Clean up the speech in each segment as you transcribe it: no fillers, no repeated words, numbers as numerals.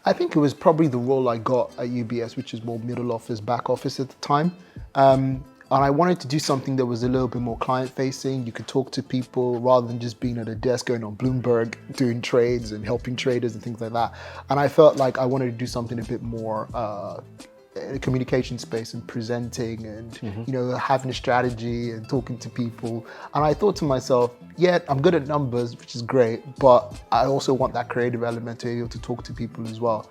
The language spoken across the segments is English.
I think it was probably the role I got at UBS, which is more middle office, back office at the time. And I wanted to do something that was a little bit more client facing. You could talk to people rather than just being at a desk going on Bloomberg, doing trades and helping traders and things like that. And I felt like I wanted to do something a bit more in a communication space and presenting and having a strategy and talking to people. And I thought to myself, yeah, I'm good at numbers, which is great, but I also want that creative element to be able to talk to people as well.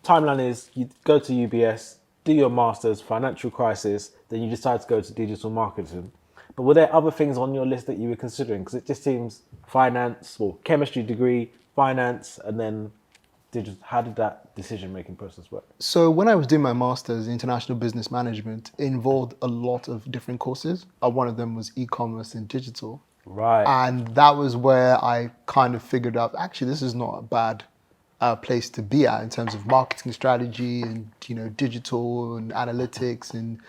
Timeline is you go to UBS, do your master's, financial crisis, then you decide to go to digital marketing. But were there other things on your list that you were considering? Because it just seems finance or chemistry degree, finance, and then digital. How did that decision-making process work? So when I was doing my master's in international business management, it involved a lot of different courses. One of them was e-commerce and digital. Right. And that was where I kind of figured out, actually, this is not a bad place to be at in terms of marketing strategy and digital and analytics, and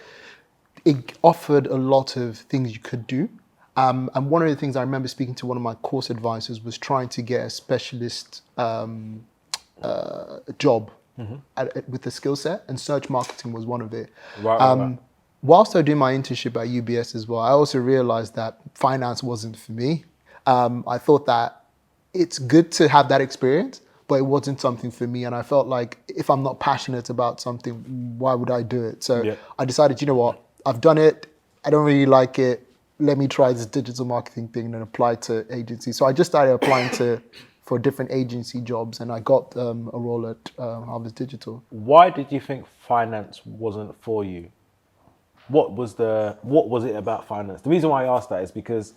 it offered a lot of things you could do. And one of the things I remember speaking to one of my course advisors was trying to get a specialist job with the skill set, and search marketing was one of it. Right. Whilst I do my internship at UBS as well, I also realized that finance wasn't for me. I thought that it's good to have that experience, but it wasn't something for me. And I felt like if I'm not passionate about something, why would I do it? So I decided, you know what, I've done it. I don't really like it. Let me try this digital marketing thing and apply to agencies. So I just started applying for different agency jobs, and I got a role at Harvest Digital. Why did you think finance wasn't for you? What was it about finance? The reason why I asked that is because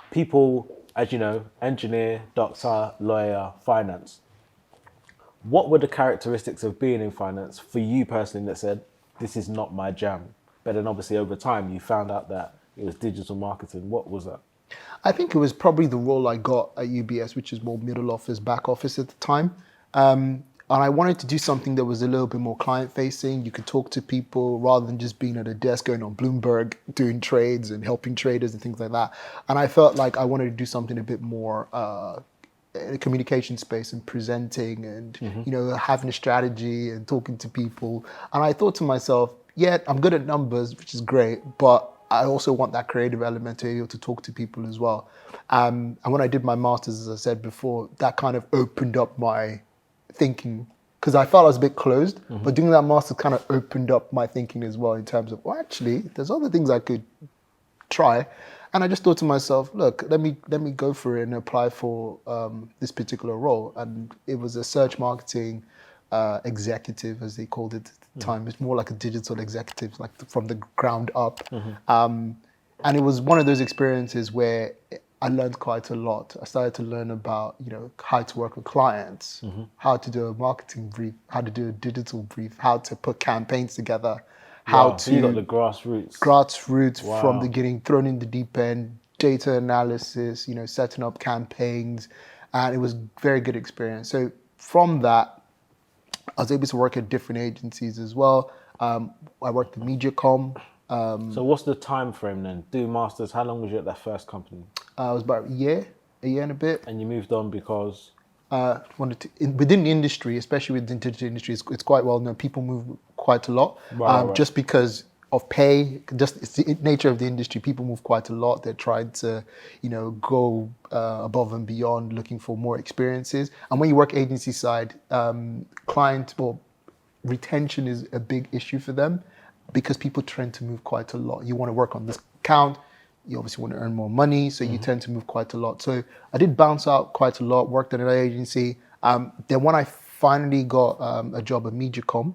people, as you know, engineer, doctor, lawyer, finance. What were the characteristics of being in finance for you personally that said, this is not my jam? But then obviously over time you found out that it was digital marketing. What was that? I think it was probably the role I got at UBS, which is more middle office, back office at the time. And I wanted to do something that was a little bit more client facing. You could talk to people rather than just being at a desk going on Bloomberg, doing trades and helping traders and things like that. And I felt like I wanted to do something a bit more in a communication space and presenting and having a strategy and talking to people. And I thought to myself, yeah, I'm good at numbers, which is great, but I also want that creative element to be able to talk to people as well. And when I did my master's, as I said before, that kind of opened up my thinking, because I felt I was a bit closed, but doing that master's kind of opened up my thinking as well in terms of, well, actually, there's other things I could try. And I just thought to myself, look, let me go for it and apply for this particular role. And it was a search marketing executive, as they called it at the time. It's more like a digital executive, like from the ground up. And it was one of those experiences where I learned quite a lot. I started to learn about, how to work with clients, how to do a marketing brief, how to do a digital brief, how to put campaigns together, So you got the grassroots. Grassroots from the beginning, thrown in the deep end, data analysis, setting up campaigns, and it was a very good experience. So from that, I was able to work at different agencies as well. I worked at MediaCom. So what's the time frame then? Do masters, how long was you at that first company? It was about a year and a bit. And you moved on because? Within the industry, especially within the digital industry, it's quite well known. People move quite a lot, Right. just because of pay. Just it's the nature of the industry. People move quite a lot. They're trying to, go above and beyond, looking for more experiences. And when you work agency side, client or retention is a big issue for them, because people tend to move quite a lot. You want to work on this account. You obviously want to earn more money, so you tend to move quite a lot. So I did bounce out quite a lot, worked at an agency. Then when I finally got a job at MediaCom,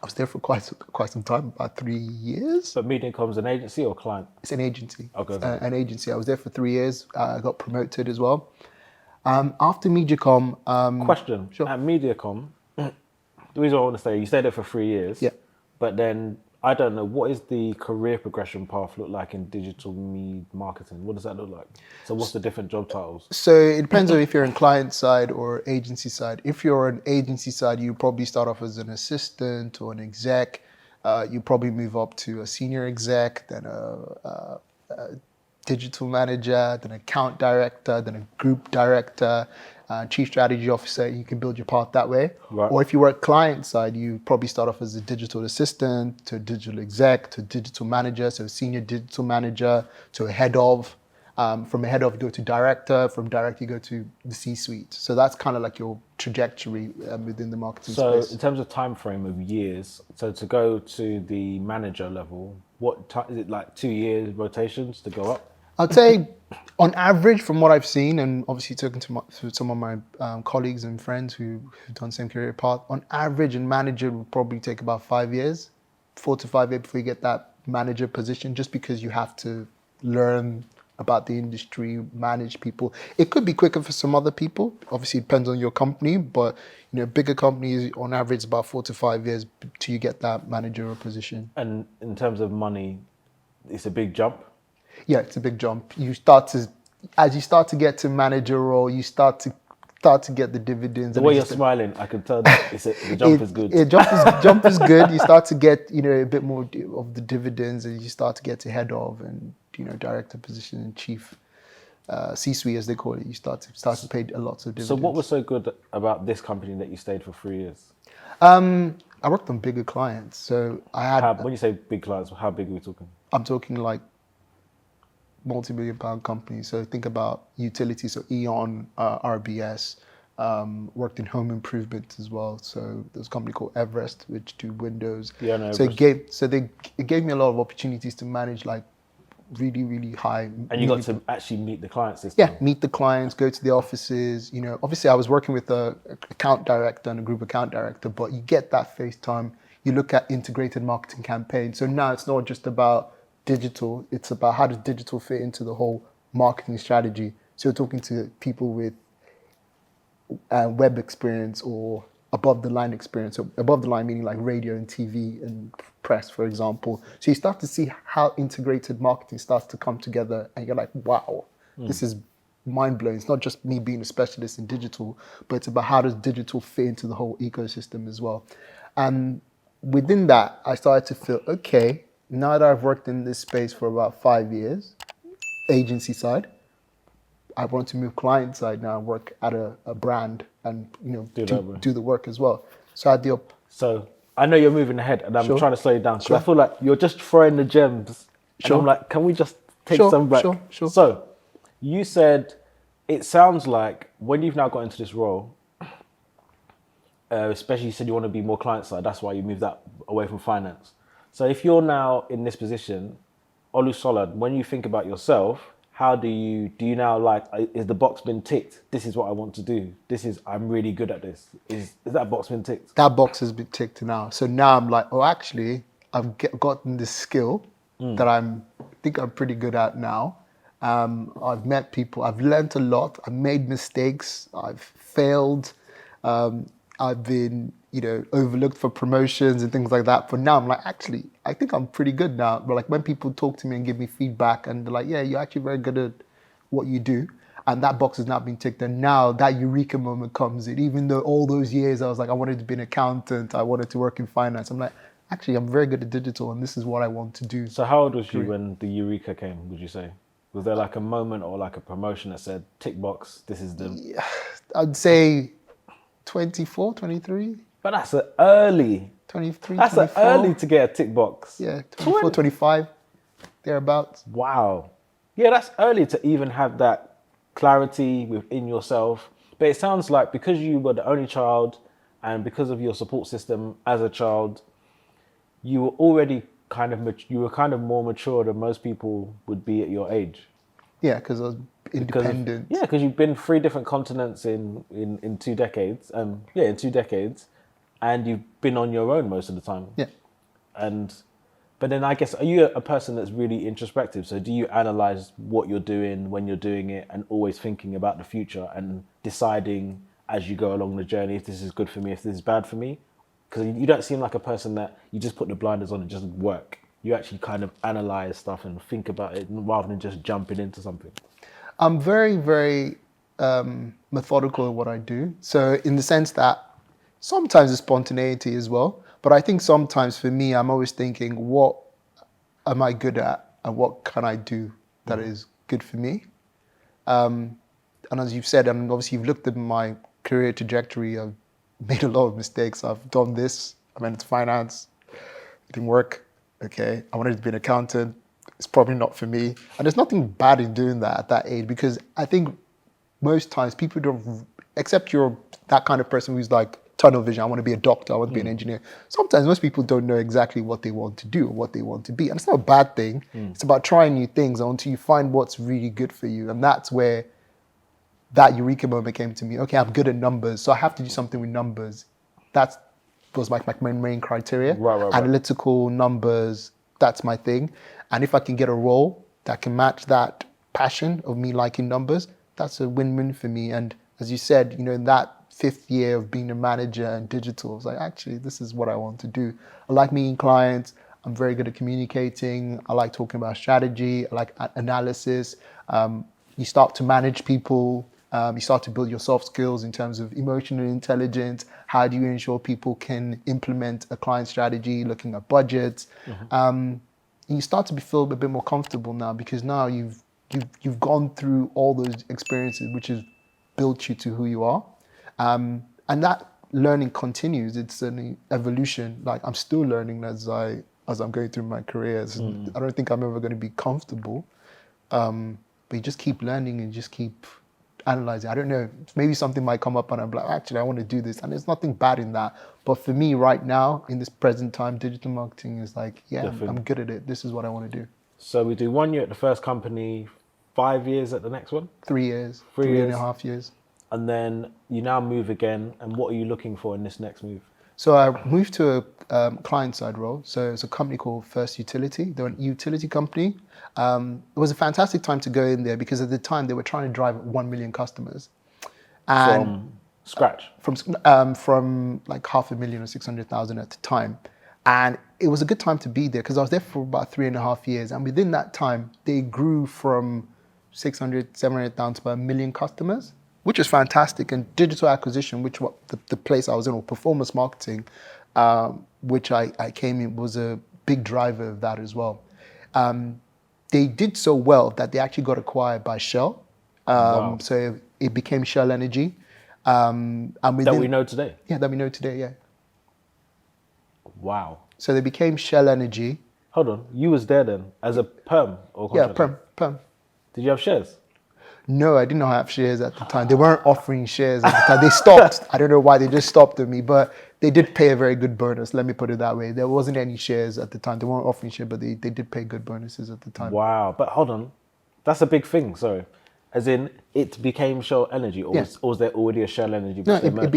I was there for quite some time, about 3 years. But MediaCom's an agency or client? It's an agency. Okay. An agency. I was there for 3 years. I got promoted as well. After MediaCom... Question. Sure. At MediaCom, the reason I want to say, you stayed there for 3 years. Yeah. But then, I don't know, what is the career progression path look like in digital marketing? What does that look like? So what's the different job titles? So it depends on if you're in client side or agency side. If you're on agency side, you probably start off as an assistant or an exec. You probably move up to a senior exec, then a digital manager, then account director, then a group director, chief strategy officer. You can build your path that way. Right. Or if you work client side, you probably start off as a digital assistant to a digital exec to a digital manager, so a senior digital manager to a head of. From a head of, you go to director. From director, you go to the C-suite. So that's kind of like your trajectory within the marketing So space. in terms of time frame of years, so to go to the manager level, what time is it, like 2 years rotations to go up? I'd say, on average, from what I've seen, and obviously talking to some of my colleagues and friends who've done the same career path, on average, a manager will probably take about 5 years, 4 to 5 years before you get that manager position, just because you have to learn about the industry, manage people. It could be quicker for some other people. Obviously, it depends on your company, but bigger companies, on average, about 4 to 5 years till you get that managerial position. And in terms of money, it's a big jump. Yeah, it's a big jump. As you start to get to manager role, you start to get the dividends. The and way it you're just- smiling, I can tell that the jump is good. Jump is good. You start to get a bit more of the dividends, and you start to get to head of and director position and chief C-suite as they call it. You start to pay a lot of dividends. So what was so good about this company that you stayed for 3 years? I worked on bigger clients, so I had. When you say big clients, how big are we talking? I'm talking like multi-million-pound companies. So think about utilities, so E.ON, RBS. Worked in home improvement as well. So there's a company called Everest, which do windows. Yeah, I know So Everest. it gave me a lot of opportunities to manage like really, really high. And you got to actually meet the clients this Yeah, time. meet the clients, go to the offices. Obviously I was working with a account director and a group account director, but you get that face time. You look at integrated marketing campaigns. So now it's not just about digital, it's about how does digital fit into the whole marketing strategy. So you're talking to people with web experience or above the line experience. So above the line meaning like radio and TV and press, for example. So you start to see how integrated marketing starts to come together, and you're like, wow, this is mind blowing. It's not just me being a specialist in digital, but it's about how does digital fit into the whole ecosystem as well. And within that, I started to feel, okay, now that I've worked in this space for about 5 years, agency side, I want to move client side now and work at a brand and do the work as well. So I had the So I know you're moving ahead, and I'm Sure. trying to slow you down because Sure. I feel like you're just throwing the gems. And Sure. I'm like, can we just take Sure, some back? sure. So you said it sounds like when you've now got into this role, especially you said you want to be more client side. That's why you moved that away from finance. So if you're now in this position, Olusola, when you think about yourself, how do you now like, is the box been ticked? This is what I want to do. I'm really good at this. Is that box been ticked? that box has been ticked now. So now I'm like, oh, actually, I've gotten this skill that I think I'm pretty good at now. I've met people. I've learned a lot. I've made mistakes. I've failed. I've been, overlooked for promotions and things like that. But now I'm like, actually, I think I'm pretty good now. But like when people talk to me and give me feedback and they're like, yeah, you're actually very good at what you do. And that box has now been ticked. And now that eureka moment comes in. Even though all those years I was like, I wanted to be an accountant. I wanted to work in finance. I'm like, actually, I'm very good at digital and this is what I want to do. So how old was you when the eureka came, would you say? Was there like a moment or like a promotion that said, tick box, this is the... I'd say 24, 23. But that's an early. 23, That's 24. early to get a tick box. Yeah, 24, 25, thereabouts. Wow. Yeah, that's early to even have that clarity within yourself. But it sounds like because you were the only child and because of your support system as a child, you were already kind of more mature than most people would be at your age. Yeah, because I was independent. Because you've been 3 different continents in 2 decades. In 2 decades. And you've been on your own most of the time. Yeah. But then I guess, are you a person that's really introspective? So do you analyze what you're doing when you're doing it and always thinking about the future and deciding as you go along the journey if this is good for me, if this is bad for me? Because you don't seem like a person that you just put the blinders on and just work. You actually kind of analyze stuff and think about it rather than just jumping into something. I'm very, very methodical in what I do. So in the sense that sometimes it's spontaneity as well. But I think sometimes for me, I'm always thinking, what am I good at and what can I do that is good for me. And as you've said, and obviously you've looked at my career trajectory, I've made a lot of mistakes. I've done this, I went into finance, it didn't work. Okay, I wanted to be an accountant. It's probably not for me. And there's nothing bad in doing that at that age, because I think most times people don't, except you're that kind of person who's like tunnel vision, I want to be a doctor, I want to be an engineer. Sometimes most people don't know exactly what they want to do or what they want to be. And it's not a bad thing. It's about trying new things until you find what's really good for you. And that's where that eureka moment came to me. Okay, I'm good at numbers, so I have to do something with numbers. That was my main criteria. Right. Analytical numbers, that's my thing. And if I can get a role that can match that passion of me liking numbers, that's a win-win for me. And as you said, in that 5th year of being a manager and digital, I was like, actually, this is what I want to do. I like meeting clients. I'm very good at communicating. I like talking about strategy. I like analysis. You start to manage people. You start to build your soft skills in terms of emotional intelligence. How do you ensure people can implement a client strategy, looking at budgets? You start to feel a bit more comfortable now, because now you've gone through all those experiences, which has built you to who you are. And that learning continues. It's an evolution. Like, I'm still learning as I'm going through my career. I don't think I'm ever going to be comfortable. But you just keep learning and just keep analyzing. I don't know, maybe something might come up and I'm like, actually, I want to do this. And there's nothing bad in that. But for me right now, in this present time, digital marketing is like, yeah, I'm good at it. This is what I want to do. So we do 1 year at the first company, 5 years at the next one? 3 years, 3 years. 3.5 years. And then you now move again. And what are you looking for in this next move? So I moved to a client-side role. So it's a company called First Utility. They're a utility company. It was a fantastic time to go in there, because at the time they were trying to drive 1 million customers. And From scratch? From like 500,000 or 600,000 at the time. And it was a good time to be there, because I was there for about 3.5 years. And within that time, they grew from 600, 700,000 to about 1 million customers, which is fantastic. And digital acquisition, which was the place I was in, or performance marketing, which I came in, was a big driver of that as well. They did so well that they actually got acquired by Shell. Wow. So it became Shell Energy. And that we know today? Yeah, that we know today, yeah. Wow. So they became Shell Energy. Hold on, you was there then as a perm or contractor? Yeah, perm. Did you have shares? No, I did not have shares at the time. They weren't offering shares at the time. They stopped. I don't know why, they just stopped at me, but they did pay a very good bonus. Let me put it that way. There wasn't any shares at the time. They weren't offering shares, but they did pay good bonuses at the time. Wow, but hold on. That's a big thing, sorry. As in, it became Shell Energy, or, was there already a Shell Energy? No, it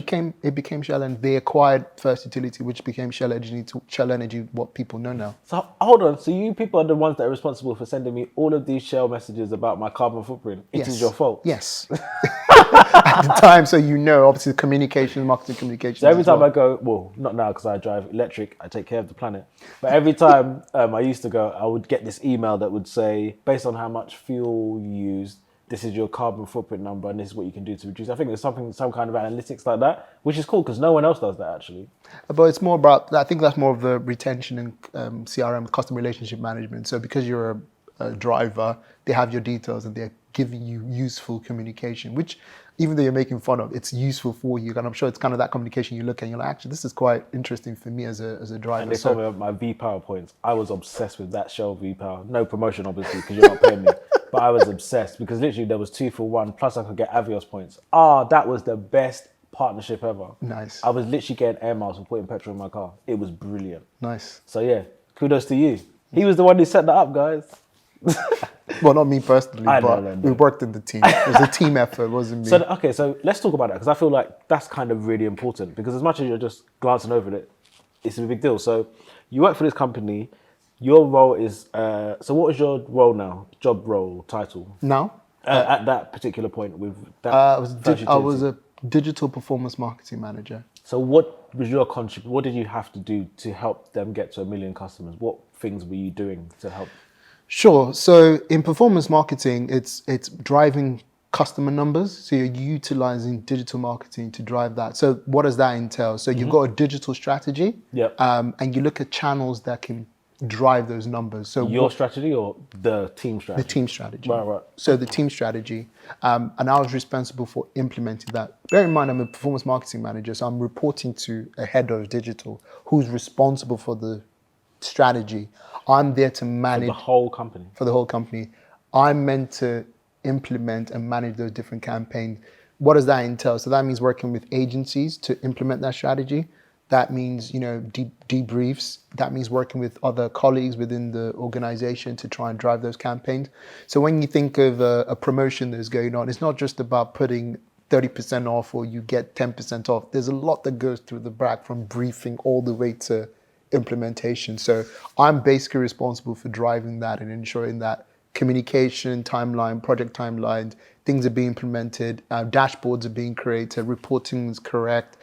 became Shell, and they acquired First Utility, which became Shell Energy, what people know now. So hold on, so you people are the ones that are responsible for sending me all of these Shell messages about my carbon footprint. It is your fault. Yes. At the time, so obviously marketing communication. So every time I go, well, not now because I drive electric, I take care of the planet. But every time I used to go, I would get this email that would say, based on how much fuel you used, this is your carbon footprint number, and this is what you can do to reduce. I think there's some kind of analytics like that, which is cool because no one else does that actually. But it's more about, I think that's more of the retention and CRM, customer relationship management. So because you're a driver, they have your details and they're giving you useful communication, which even though you're making fun of, it's useful for you. And I'm sure it's kind of that communication you look at and you're like, actually, this is quite interesting for me as a driver. And they told me about my V-Power points. I was obsessed with that Shell V-Power. No promotion, obviously, because you're not paying me. But I was obsessed because literally there was 2 for 1, plus I could get Avios points. That was the best partnership ever. Nice. I was literally getting air miles for putting petrol in my car. It was brilliant. Nice. So yeah, kudos to you. He was the one who set that up, guys. Well, not me personally, but we worked in the team. It was a team effort, wasn't me. So let's talk about that, because I feel like that's kind of really important, because as much as you're just glancing over it, it's a big deal. So you work for this company. Your role is, so what is your role now? Job role, title? Now? At that particular point with that? I was a digital performance marketing manager. So what was your contribution? What did you have to do to help them get to 1 million customers? What things were you doing to help? Sure. So in performance marketing, it's driving customer numbers. So you're utilizing digital marketing to drive that. So what does that entail? So you've got a digital strategy, Yep. And you look at channels that can drive those numbers. So Your strategy or the team the strategy? team strategy. Right. So the team strategy, and I was responsible for implementing that. Bear in mind, I'm a performance marketing manager, so I'm reporting to a head of digital who's responsible for the strategy. I'm there to For the manage whole company. for the whole company. I'm meant to implement and manage those different campaigns. What does that entail? So that means working with agencies to implement that strategy. That means, debriefs. That means working with other colleagues within the organization to try and drive those campaigns. So when you think of a promotion that's going on, it's not just about putting 30% off or you get 10% off. There's a lot that goes through the back from briefing all the way to implementation. So I'm basically responsible for driving that and ensuring that communication timeline, project timelines, things are being implemented, dashboards are being created, reporting is correct,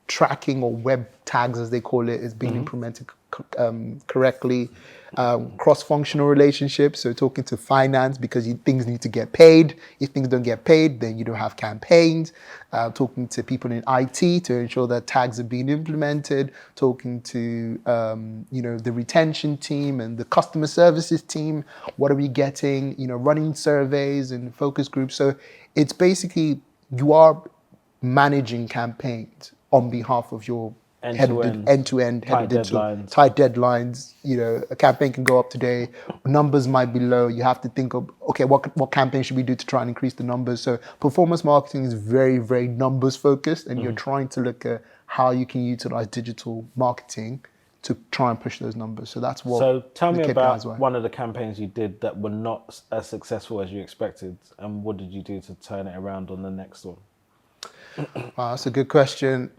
tracking or web tags, as they call it, is being implemented correctly. Cross-functional relationships, so talking to finance because things need to get paid. If things don't get paid, then you don't have campaigns. Talking to people in IT to ensure that tags are being implemented. Talking to the retention team and the customer services team. What are we getting? Running surveys and focus groups. So it's basically you are managing campaigns on behalf of your End-to-end, end-to-end head of tight digital, deadlines. tight deadlines. A campaign can go up today, numbers might be low. You have to think of, okay, what campaign should we do to try and increase the numbers? So performance marketing is very, very numbers focused, and you're trying to look at how you can utilize digital marketing to try and push those numbers. So that's what. So tell the me KPIs about were. one of the campaigns you did that were not as successful as you expected, and what did you do to turn it around on the next one? Wow, that's a good question.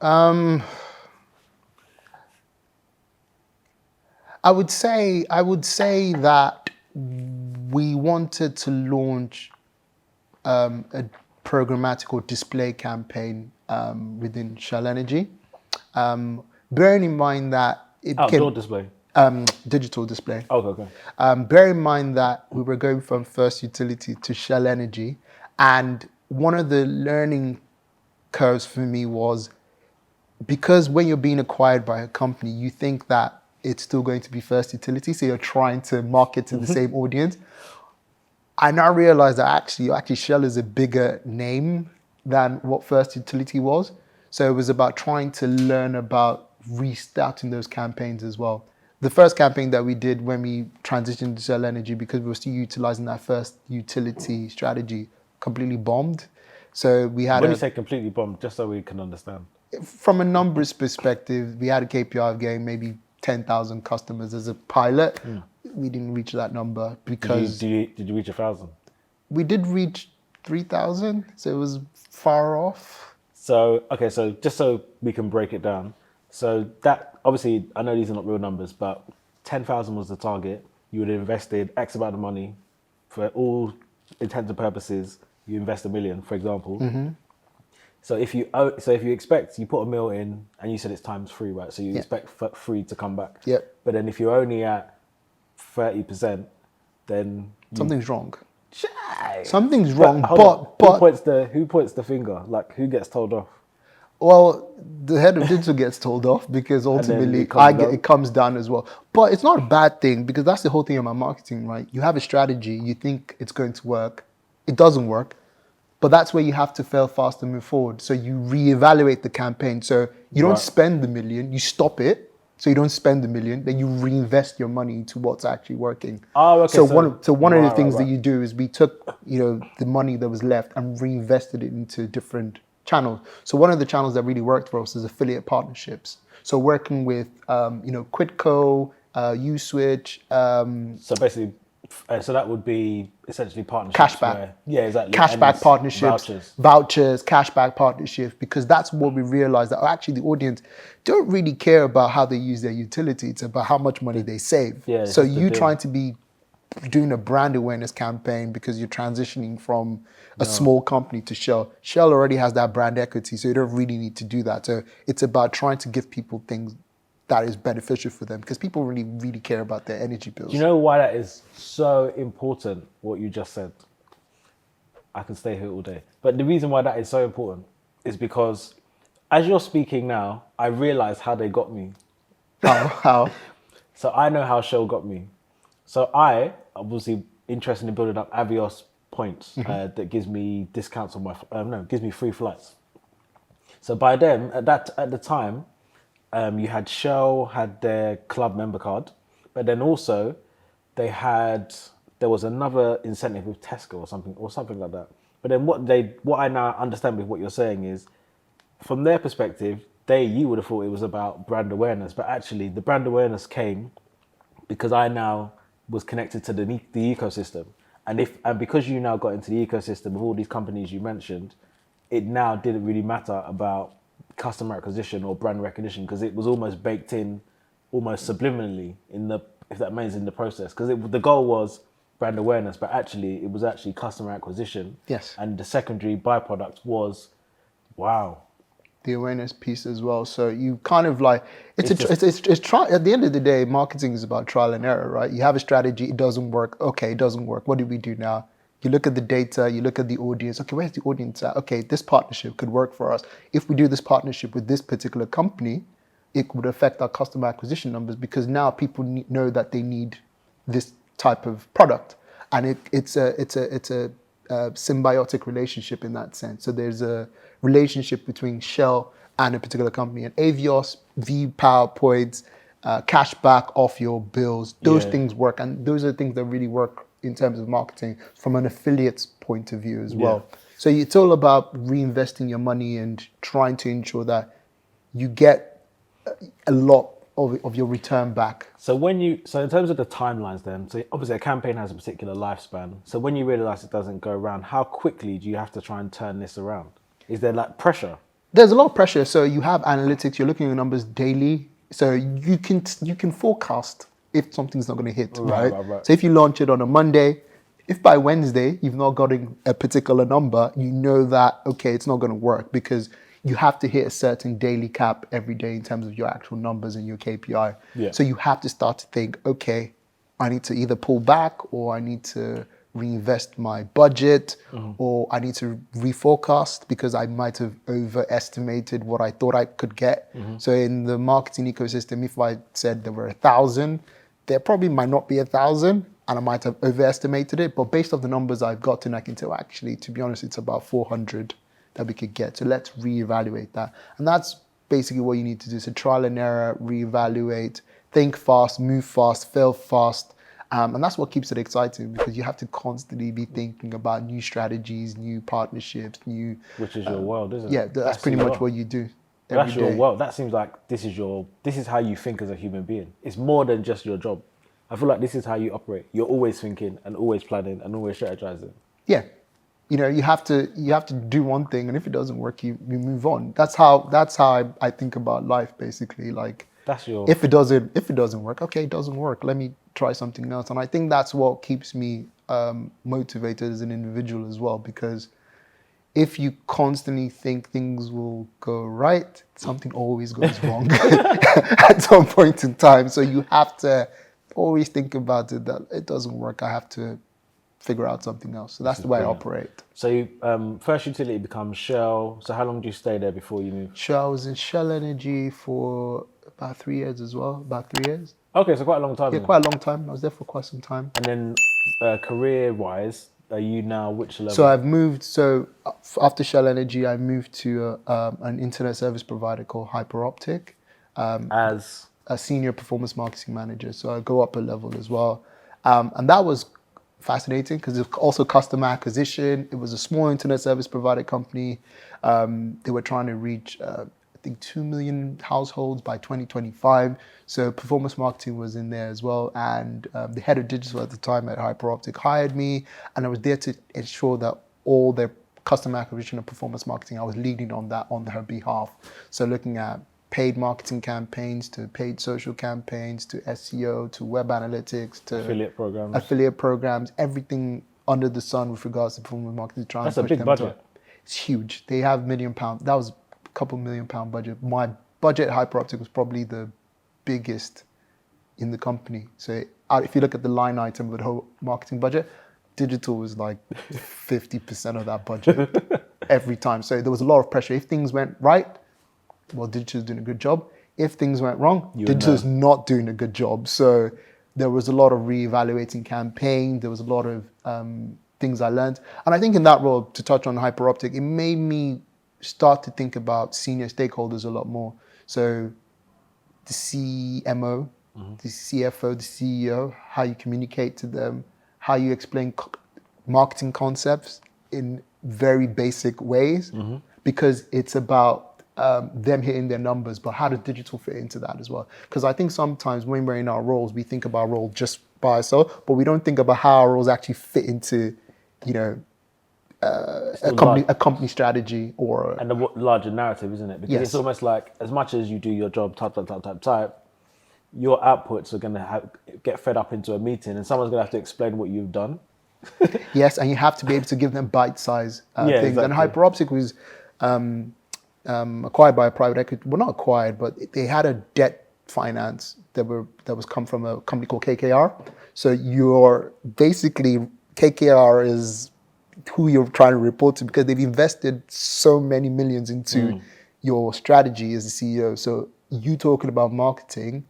I would say that we wanted to launch a programmatic or display campaign within Shell Energy. Bearing in mind that it Outdoor came display. digital display. Okay. Bear in mind that we were going from First Utility to Shell Energy, and one of the learning curves for me was because when you're being acquired by a company, you think that it's still going to be First Utility, so you're trying to market to the same audience. I now realize that actually Shell is a bigger name than what First Utility was. So it was about trying to learn about restarting those campaigns as well. The first campaign that we did when we transitioned to Shell Energy, because we were still utilizing that First Utility strategy, completely bombed. So we had When you say completely bombed, just so we can understand. from a numbers perspective, we had a KPI of getting maybe 10,000 customers as a pilot. We didn't reach that number because Did you reach 1,000? we did reach 3,000, so it was far off. So, okay, so just so we can break it down. So that, obviously, I know these are not real numbers, but 10,000 was the target. You would have invested X amount of money. For all intents and purposes, you invest $1 million, for example. So if you expect, you put $1 million in and you said it's times 3, right? So you expect 3 to come back. Yep. But then if you're only at 30%, then Something's wrong. Shy. Something's wrong, hold on. but who points the finger? Like, who gets told off? well, the head of digital gets told off because ultimately it comes down as well. But it's not a bad thing because that's the whole thing about marketing, right? You have a strategy, you think it's going to work, it doesn't work, but that's where you have to fail fast and move forward. So you reevaluate the campaign. So you don't spend the $1 million, you stop it. So you don't spend the $1 million, then you reinvest your money into what's actually working. Oh, okay. So one of the things that you do is we took the money that was left and reinvested it into different channels. So one of the channels that really worked for us is affiliate partnerships. So working with Quidco, Uswitch. So basically, so that would be essentially partnerships. Cashback. Yeah, exactly. Cashback partnerships, vouchers, cashback partnerships, because that's what we realized that actually the audience don't really care about how they use their utility. It's about how much money they save. Yeah, so you trying to be doing a brand awareness campaign because you're transitioning from a small company to Shell. Shell already has that brand equity, so you don't really need to do that. So it's about trying to give people things that is beneficial for them because people really, really care about their energy bills. Do you know why that is so important, what you just said? I can stay here all day. But the reason why that is so important is because as you're speaking now, I realize how they got me. How? So I know how Shell got me. So I obviously interested in building up Avios points that gives me discounts on my gives me free flights. So by then, at the time, you had Shell had their club member card, but then also there was another incentive with Tesco or something like that. But then what I now understand with what you're saying is, from their perspective, you would have thought it was about brand awareness, but actually the brand awareness came because I now was connected to the ecosystem, and because you now got into the ecosystem of all these companies you mentioned, it now didn't really matter about customer acquisition or brand recognition because it was almost baked in, almost subliminally in the, if that means in the process, because the goal was brand awareness, but actually it was actually customer acquisition. Yes. And the secondary byproduct was, wow. The awareness piece as well. So you kind of like it's try. At the end of the day, marketing is about trial and error, right? You have a strategy, it doesn't work. Okay, it doesn't work. What do we do now? You look at the data, you look at the audience. Okay, where's the audience at? Okay, this partnership could work for us. If we do this partnership with this particular company, it would affect our customer acquisition numbers because now people know that they need this type of product, and it's a symbiotic relationship in that sense. So there's a relationship between Shell and a particular company, and Avios, V PowerPoints, cash back off your bills. Those things work, and those are the things that really work in terms of marketing from an affiliate's point of view as well. So it's all about reinvesting your money and trying to ensure that you get a lot of your return back. So so in terms of the timelines then, so obviously a campaign has a particular lifespan. So when you realize it doesn't go around, how quickly do you have to try and turn this around? Is there like pressure? There's a lot of pressure. So you have analytics, you're looking at numbers daily. So you can forecast if something's not going to hit, right? So if you launch it on a Monday, if by Wednesday you've not gotten a particular number, you know that, okay, it's not going to work because you have to hit a certain daily cap every day in terms of your actual numbers and your KPI. Yeah. So you have to start to think, okay, I need to either pull back or I need to reinvest my budget or I need to reforecast because I might have overestimated what I thought I could get. So in the marketing ecosystem, if I said there were 1,000, there probably might not be 1,000 and I might have overestimated it. But based on the numbers I've gotten, I can tell actually, to be honest, it's about 400 that we could get. So let's reevaluate that. And that's basically what you need to do. So trial and error, reevaluate, think fast, move fast, fail fast. And that's what keeps it exciting because you have to constantly be thinking about new strategies, new partnerships, new... Which is your world, isn't it? Yeah, that's pretty much what you do every That's day. your world. That seems like this is how you think as a human being. It's more than just your job. I feel like this is how you operate. You're always thinking and always planning and always strategizing. Yeah. You know, you have to do one thing, and if it doesn't work, you move on. That's how I think about life, basically. Like, if it doesn't work, okay, it doesn't work. Let me try something else. And I think that's what keeps me motivated as an individual as well, because if you constantly think things will go right, something always goes wrong at some point in time. So you have to always think about it, that it doesn't work. I have to figure out something else. So that's the way I operate. So you, first utility becomes Shell. So how long do you stay there before you move? Shell, I was in Shell Energy for about 3 years as well, about 3 years. Okay, so quite a long time. Yeah, quite a long time. I was there for quite some time. And then career-wise, are you now which level? So I've moved, after Shell Energy, I moved to an internet service provider called Hyperoptic. As? A senior performance marketing manager. So I go up a level as well. And that was fascinating because it's also customer acquisition. It was a small internet service provider company. They were trying to reach, I think, 2 million households by 2025. So performance marketing was in there as well. And the head of digital at the time at Hyperoptic hired me, and I was there to ensure that all their customer acquisition and performance marketing, I was leading on that on her behalf. So looking at paid marketing campaigns, to paid social campaigns, to SEO, to web analytics, to affiliate programs, everything under the sun with regards to performance marketing. That's a big budget. It's huge. They have £1 million. That was a couple £1 million budget. My budget at Hyperoptic was probably the biggest in the company. So if you look at the line item of the whole marketing budget, digital was like 50% of that budget every time. So there was a lot of pressure. If things went right, well, digital is doing a good job. if things went wrong, You would digital is know. not doing a good job. So there was a lot of reevaluating campaign. There was a lot of things I learned. And I think in that role, to touch on hyperoptic, it made me start to think about senior stakeholders a lot more. So the CMO, the CFO, the CEO, how you communicate to them, how you explain marketing concepts in very basic ways, because it's about them hitting their numbers, but how does digital fit into that as well? Because I think sometimes when we're in our roles, we think about our role just by ourselves, but we don't think about how our roles actually fit into, you know, It's still large, a company strategy or and the larger narrative, isn't it? Because it's yes. almost like as much as you do your job, type, your outputs are going to get fed up into a meeting, and someone's going to have to explain what you've done. Yes, and you have to be able to give them bite-sized Yeah, things. And exactly. Hyperoptic was acquired by a private equity. Well, not acquired, but they had a debt finance that was come from a company called KKR. So you're basically KKR is who you're trying to report to because they've invested so many millions into your strategy as the CEO. So you talking about marketing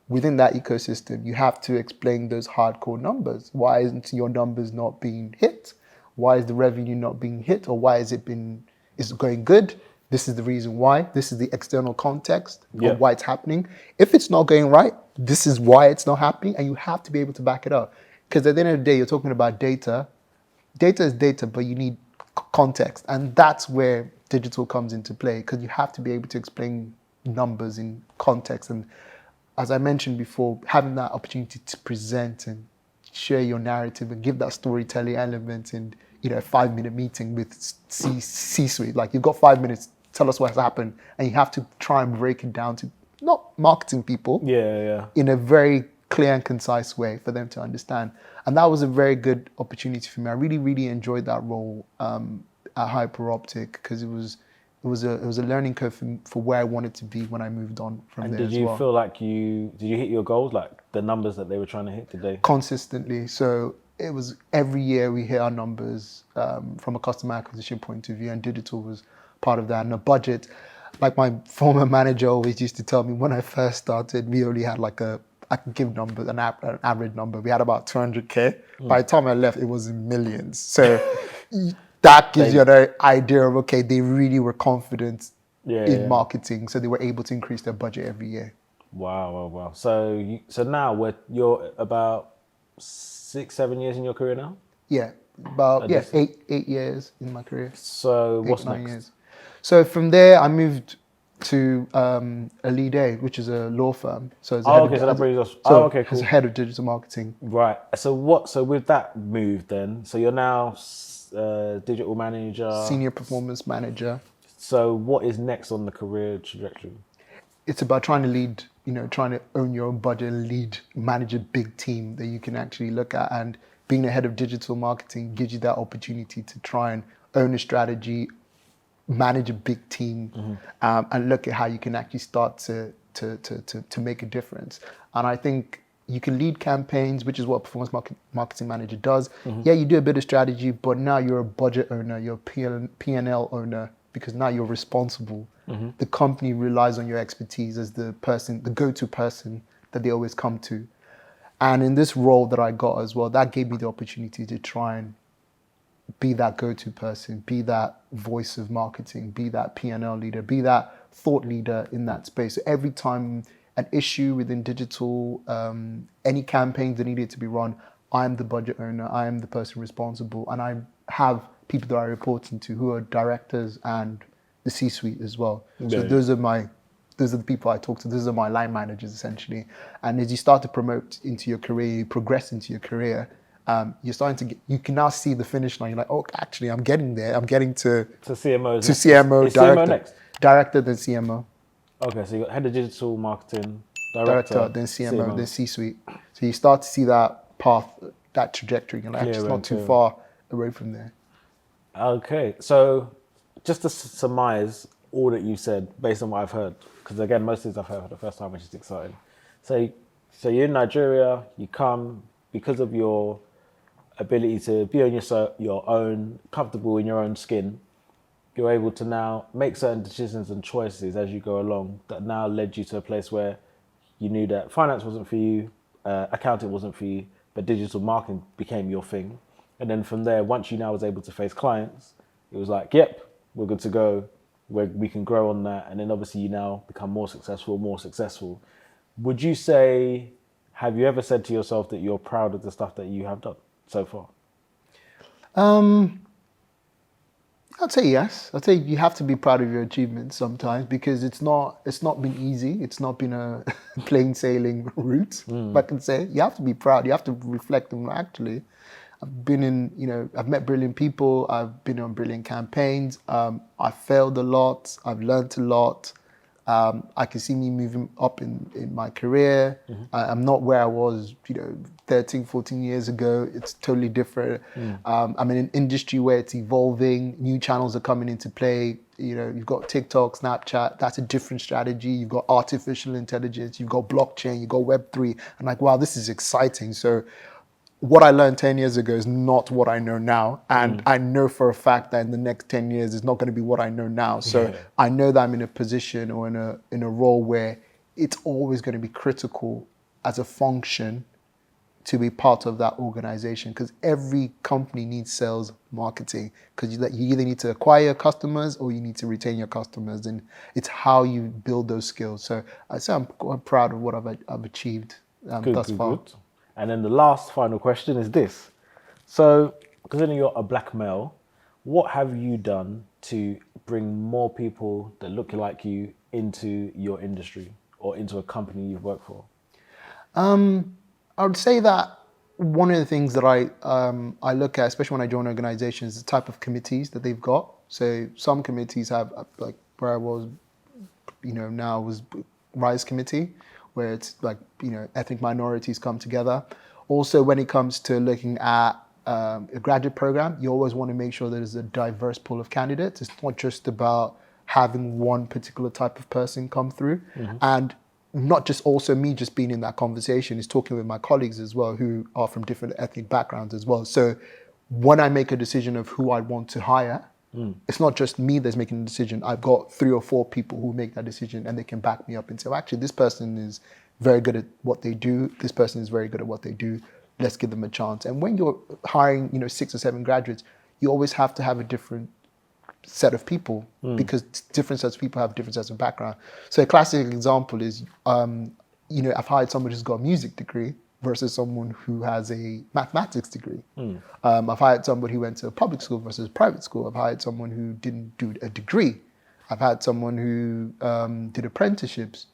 within that ecosystem, you have to explain those hardcore numbers. Why isn't your numbers not being hit? Why is the revenue not being hit? Or why is it going good? This is the reason why. This is the external context Yeah. of why it's happening. If it's not going right, this is why it's not happening, and you have to be able to back it up. Because at the end of the day, you're talking about data. Data is data, but you need context. And that's where digital comes into play, because you have to be able to explain numbers in context. And as I mentioned before, having that opportunity to present and share your narrative and give that storytelling element in, you know, a 5-minute meeting with C-suite. Like, you've got 5 minutes, tell us what's happened. And you have to try and break it down to not marketing people Yeah. in a very clear and concise way for them to understand. And that was a very good opportunity for me. I really, really enjoyed that role at Hyperoptic because it was a learning curve for where I wanted to be when I moved on from And there did as you well. feel like did you hit your goals, like the numbers that they were trying to hit today? Consistently. So it was every year we hit our numbers from a customer acquisition point of view, and digital was part of that. And the budget, like my former manager always used to tell me when I first started, we only had like I can give numbers, an average number. We had about 200K. By the time I left, it was in millions. So that gives you an idea of, okay, they really were confident in Yeah. marketing. So they were able to increase their budget every year. Wow. So now you're about 6, 7 years in your career now. Yeah, about This, 8 years in my career, so eight what's 9 years. next? So from there, I moved to a Lead A, which is a law firm. So as a Oh, head okay. of So that brings us. Oh, so okay, as a cool. head of digital marketing. Right. So with that move, then, so you're now digital manager. Senior performance manager. So what is next on the career trajectory? It's about trying to lead, trying to own your own budget, lead, manage a big team that you can actually look at. And being the head of digital marketing gives you that opportunity to try and own a strategy, manage a big team, and look at how you can actually start to make a difference. And I think you can lead campaigns, which is what a performance marketing manager does. Yeah, you do a bit of strategy, but now you're a budget owner, you're a P&L owner, because now you're responsible. The company relies on your expertise as the go-to person that they always come to. And in this role that I got as well, that gave me the opportunity to try and be that go-to person, be that voice of marketing, be that P&L leader, be that thought leader in that space. So every time an issue within digital, any campaigns that needed to be run, I'm the budget owner, I am the person responsible, and I have people that I report into who are directors and the C-suite as well. So Yeah. those are the people I talk to. Those are my line managers essentially. And as you start to promote into your career, you progress into your career, you're starting to you can now see the finish line. You're like, oh, actually, I'm getting there. I'm getting to So CMO is CMO, is CMO director, next? director, then CMO, Okay, so you got head of digital marketing, director, director, then CMO, then CMO. C-suite. So you start to see that path, that trajectory. You're like, actually, it's Clearer not and too clearer. far away from there. Okay, so just to surmise all that you said based on what I've heard, because again, most things I've heard for the first time, which is exciting. So you're in Nigeria, you come because of your ability to be on your own, comfortable in your own skin. you're able to now make certain decisions and choices as you go along that now led you to a place where you knew that finance wasn't for you, accounting wasn't for you, but digital marketing became your thing. And then from there, once you now was able to face clients, it was like, yep, we're good to go. We can grow on that. And then obviously you now become more successful. Would you say, have you ever said to yourself that you're proud of the stuff that you have done so far? I'd say yes. I'd say you have to be proud of your achievements sometimes because it's not been easy. It's not been a plain sailing route. If I can say, you have to be proud. You have to reflect on actually. I've met brilliant people. I've been on brilliant campaigns. I failed a lot. I've learned a lot. I can see me moving up in my career. I'm not where I was, 13, 14 years ago. It's totally different. I'm in an industry where it's evolving. New channels are coming into play. You've got TikTok, Snapchat. That's a different strategy. You've got artificial intelligence. You've got blockchain. You've got Web3. I'm like, wow, this is exciting. So what I learned 10 years ago is not what I know now. And I know for a fact that in the next 10 years, it's not going to be what I know now. So I know that I'm in a position or in a role where it's always going to be critical as a function to be part of that organization because every company needs sales marketing because you either need to acquire customers or you need to retain your customers. And it's how you build those skills. So I say I'm quite proud of what I've achieved thus far. Good. And then the last final question is this. So, considering you're a black male, what have you done to bring more people that look like you into your industry or into a company you've worked for? I would say that one of the things that I look at, especially when I join organizations, is the type of committees that they've got. So some committees have, like where I was, now was Rise Committee, where it's like, ethnic minorities come together. Also, when it comes to looking at a graduate program, you always want to make sure there's a diverse pool of candidates. It's not just about having one particular type of person come through. And not just also me just being in that conversation, is talking with my colleagues as well who are from different ethnic backgrounds as well. So when I make a decision of who I want to hire, it's not just me that's making the decision. I've got 3 or 4 people who make that decision and they can back me up and say, well, actually, this person is very good at what they do. This person is very good at what they do. Let's give them a chance. And when you're hiring, 6 or 7 graduates, you always have to have a different set of people because different sets of people have different sets of background. So a classic example is, I've hired somebody who's got a music degree versus someone who has a mathematics degree. I've hired somebody who went to a public school versus a private school. I've hired someone who didn't do a degree. I've had someone who did apprenticeships.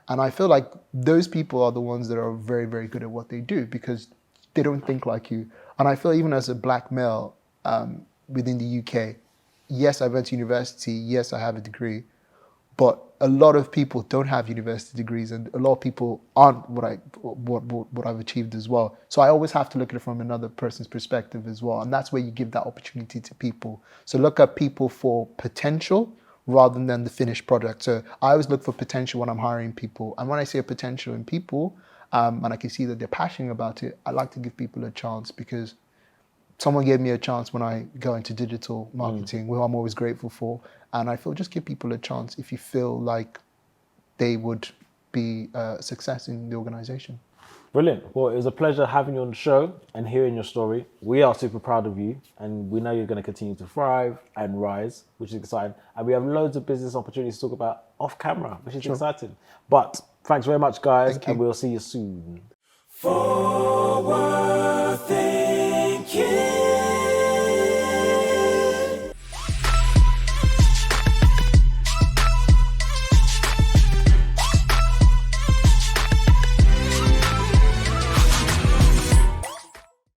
And I feel like those people are the ones that are very, very good at what they do because they don't think like you. And I feel even as a black male within the UK, yes, I went to university, yes, I have a degree, but a lot of people don't have university degrees and a lot of people aren't what I've achieved as well. So I always have to look at it from another person's perspective as well. And that's where you give that opportunity to people. So look at people for potential rather than the finished product. So I always look for potential when I'm hiring people. And when I see a potential in people, and I can see that they're passionate about it, I like to give people a chance because someone gave me a chance when I go into digital marketing, who I'm always grateful for. And I feel just give people a chance if you feel like they would be a success in the organization. Brilliant. Well, it was a pleasure having you on the show and hearing your story. We are super proud of you and we know you're going to continue to thrive and rise, which is exciting. And we have loads of business opportunities to talk about off camera, which is exciting. But thanks very much, guys, and we'll see you soon. Forward